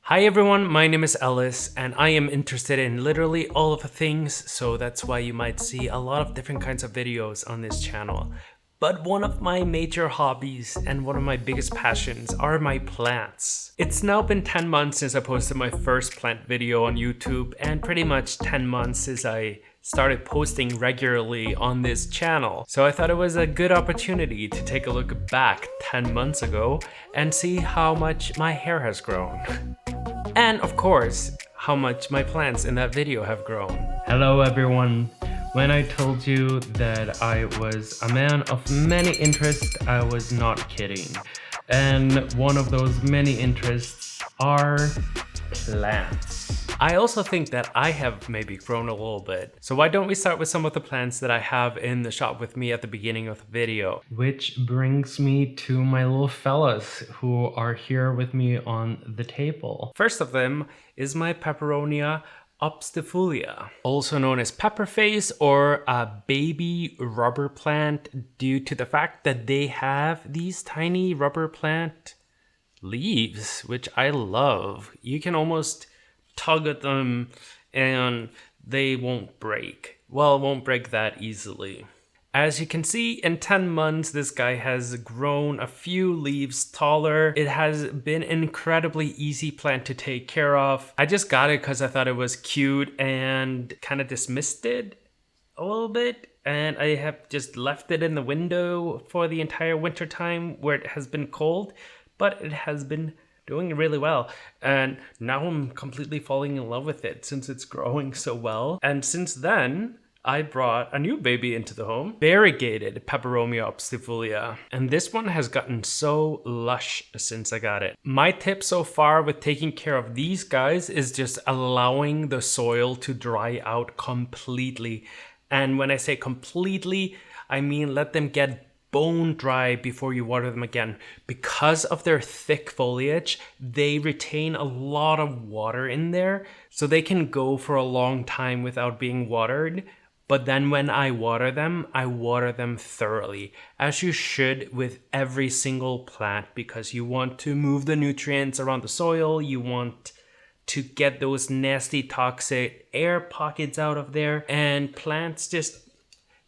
Hi everyone, my name is Elis and I am interested in literally all of the things, so that's why you might see a lot of different kinds of videos on this channel. But one of my major hobbies and one of my biggest passions are my plants. It's now been 10 months since I posted my first plant video on YouTube and pretty much 10 months since I started posting regularly on this channel. So I thought it was a good opportunity to take a look back 10 months ago and see how much my hair has grown. And of course, how much my plants in that video have grown. Hello everyone. When I told you that I was a man of many interests, I was not kidding. And one of those many interests are plants. I also think that I have maybe grown a little bit. So why don't we start with some of the plants that I have in the shop with me at the beginning of the video. Which brings me to my little fellas who are here with me on the table. First of them is my peperomia obstifulia, also known as Pepperface or a baby rubber plant, due to the fact that they have these tiny rubber plant leaves, which I love. You can almost tug at them and they won't break. Well, it won't break that easily. As you can see, in 10 months, this guy has grown a few leaves taller. It has been an incredibly easy plant to take care of. I just got it because I thought it was cute and kind of dismissed it a little bit. And I have just left it in the window for the entire winter time where it has been cold, but it has been doing really well. And now I'm completely falling in love with it since it's growing so well. And since then, I brought a new baby into the home, variegated peperomia obstifulia, and this one has gotten so lush since I got it. My tip so far with taking care of these guys is just allowing the soil to dry out completely. And when I say completely, I mean let them get bone dry before you water them again. Because of their thick foliage, they retain a lot of water in there, so they can go for a long time without being watered. But then when I water them thoroughly, as you should with every single plant, because you want to move the nutrients around the soil, you want to get those nasty toxic air pockets out of there, and plants just,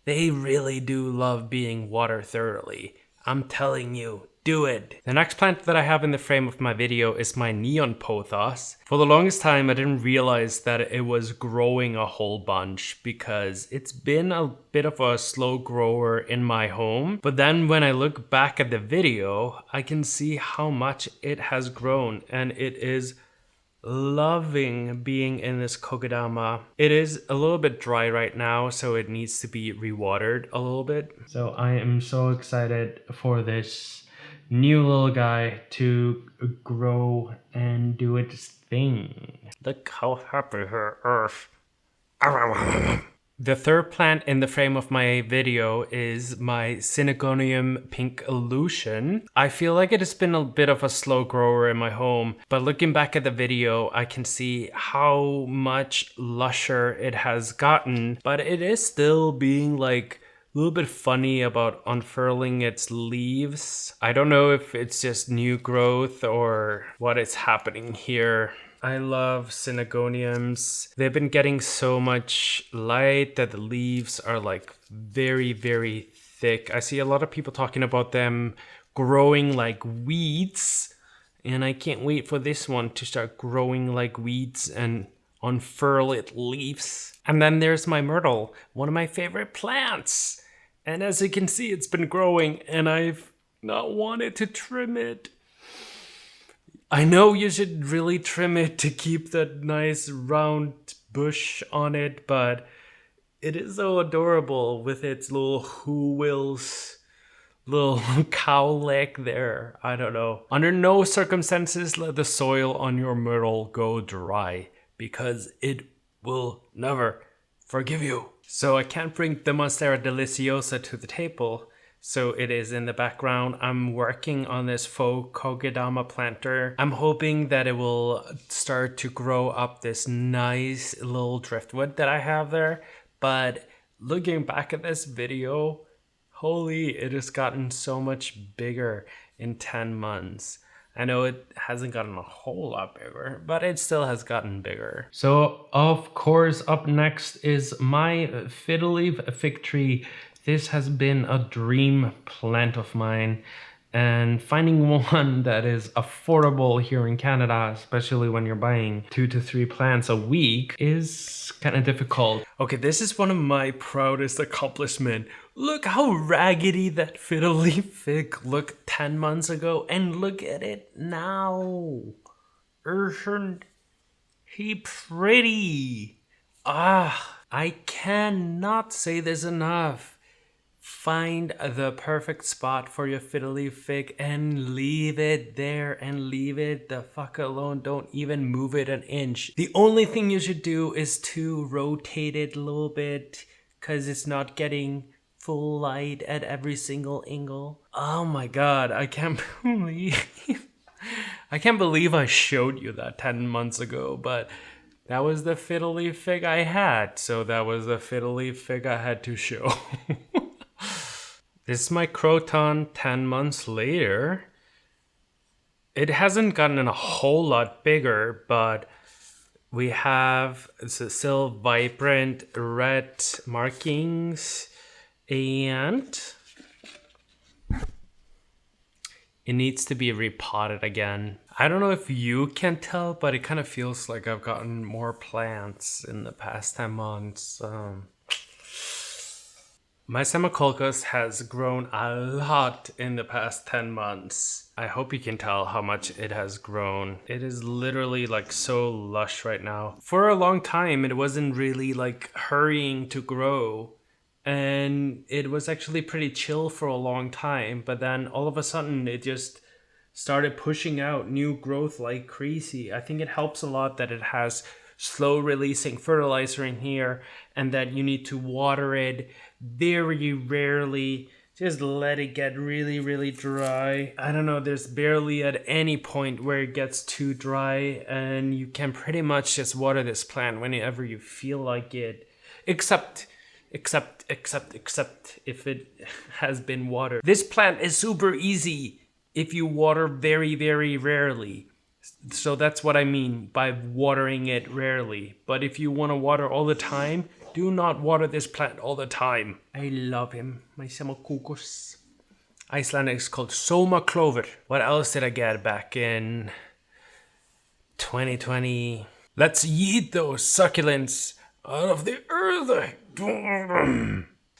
they really do love being watered thoroughly. I'm telling you. Do it. The next plant that I have in the frame of my video is my neon pothos. For the longest time, I didn't realize that it was growing a whole bunch because it's been a bit of a slow grower in my home. But then when I look back at the video, I can see how much it has grown, and it is loving being in this kokedama. It is a little bit dry right now, so it needs to be rewatered a little bit. So I am so excited for this new little guy to grow and do its thing. Look how happy her is. The third plant in the frame of my video is my Syngonium pink allusion. I feel like it has been a bit of a slow grower in my home, but looking back at the video, I can see how much lusher it has gotten, but it is still being like a little bit funny about unfurling its leaves. I don't know if it's just new growth or what is happening here. I love Syngoniums. They've been getting so much light that the leaves are like very, very thick. I see a lot of people talking about them growing like weeds, and I can't wait for this one to start growing like weeds and unfurl its leaves. And then there's my Myrtle, one of my favorite plants. And as you can see, it's been growing and I've not wanted to trim it. I know you should really trim it to keep that nice round bush on it, but it is so adorable with its little wheels, little cow leg there. I don't know. Under no circumstances let the soil on your Myrtle go dry, because it will never forgive you. So I can't bring the monstera deliciosa to the table, so it is in the background. I'm working on this faux kokedama planter. I'm hoping that it will start to grow up this nice little driftwood that I have there. But looking back at this video, holy, it has gotten so much bigger in 10 months. I know it hasn't gotten a whole lot bigger, but it still has gotten bigger. So of course, up next is my fiddle leaf fig tree. This has been a dream plant of mine, and finding one that is affordable here in Canada, especially when you're buying 2 to 3 plants a week, is kind of difficult. Okay, this is one of my proudest accomplishments. Look how raggedy that fiddle leaf fig looked 10 months ago, and look at it now. Isn't he pretty? Ah, I cannot say this enough. Find the perfect spot for your fiddle leaf fig and leave it there, and leave it the fuck alone. Don't even move it an inch. The only thing you should do is to rotate it a little bit, because it's not getting full light at every single angle. Oh my god, I can't believe I showed you that 10 months ago, but that was the fiddle leaf fig I had, so that was the fiddle leaf fig I had to show. This is my Croton 10 months later. It hasn't gotten a whole lot bigger, but we have still vibrant red markings, and it needs to be repotted again. I don't know if you can tell, but it kind of feels like I've gotten more plants in the past 10 months. My Semicolokus has grown a lot in the past 10 months. I hope you can tell how much it has grown. It is literally like so lush right now. For a long time, it wasn't really like hurrying to grow, and it was actually pretty chill for a long time, but then all of a sudden it just started pushing out new growth like crazy. I think it helps a lot that it has slow releasing fertilizer in here, and that you need to water it very rarely. Just let it get really dry. I don't know, there's barely at any point where it gets too dry, and you can pretty much just water this plant whenever you feel like it, except if it has been watered. This plant is super easy if you water very rarely. So that's what I mean by watering it rarely. But if you want to water all the time, do not water this plant all the time. I love him, my Semicolokus. Icelandic is called Soma Clover. What else did I get back in 2020? Let's yeet those succulents out of the earth.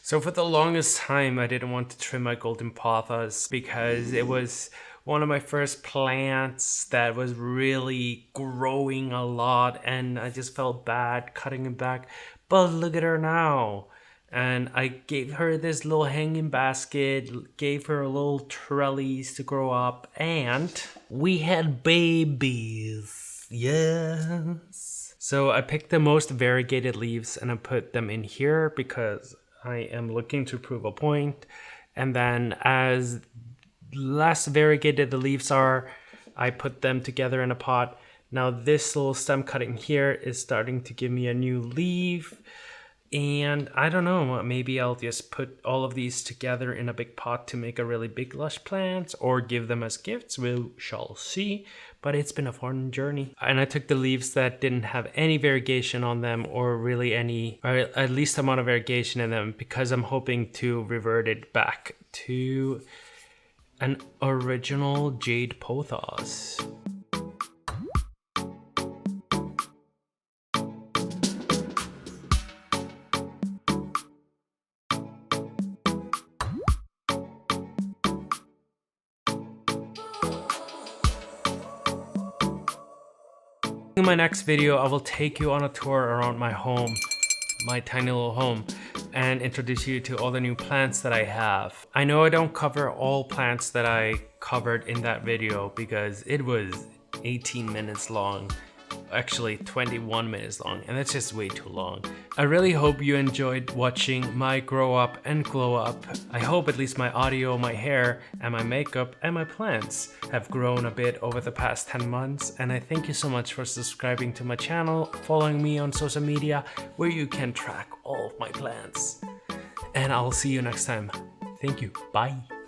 So for the longest time, I didn't want to trim my golden pothos because it was one of my first plants that was really growing a lot, and I just felt bad cutting it back. But look at her now. And I gave her this little hanging basket, gave her a little trellis to grow up, and we had babies. Yes. So I picked the most variegated leaves and I put them in here because I am looking to prove a point. And then as less variegated the leaves are, I put them together in a pot. Now this little stem cutting here is starting to give me a new leaf, and I don't know, maybe I'll just put all of these together in a big pot to make a really big lush plant, or give them as gifts. We shall see, but it's been a fun journey. And I took the leaves that didn't have any variegation on them, or really any, or at least amount of variegation in them, because I'm hoping to revert it back to an original jade pothos. In my next video, I will take you on a tour around my home, my tiny little home, and introduce you to all the new plants that I have. I know I don't cover all plants that I covered in that video because it was 18 minutes long. Actually 21 minutes long, and that's just way too long. I really hope you enjoyed watching my grow up and glow up. I hope at least my audio, my hair, and my makeup, and my plants have grown a bit over the past 10 months, and I thank you so much for subscribing to my channel, following me on social media, where you can track all of my plants. And I'll see you next time. Thank you. Bye.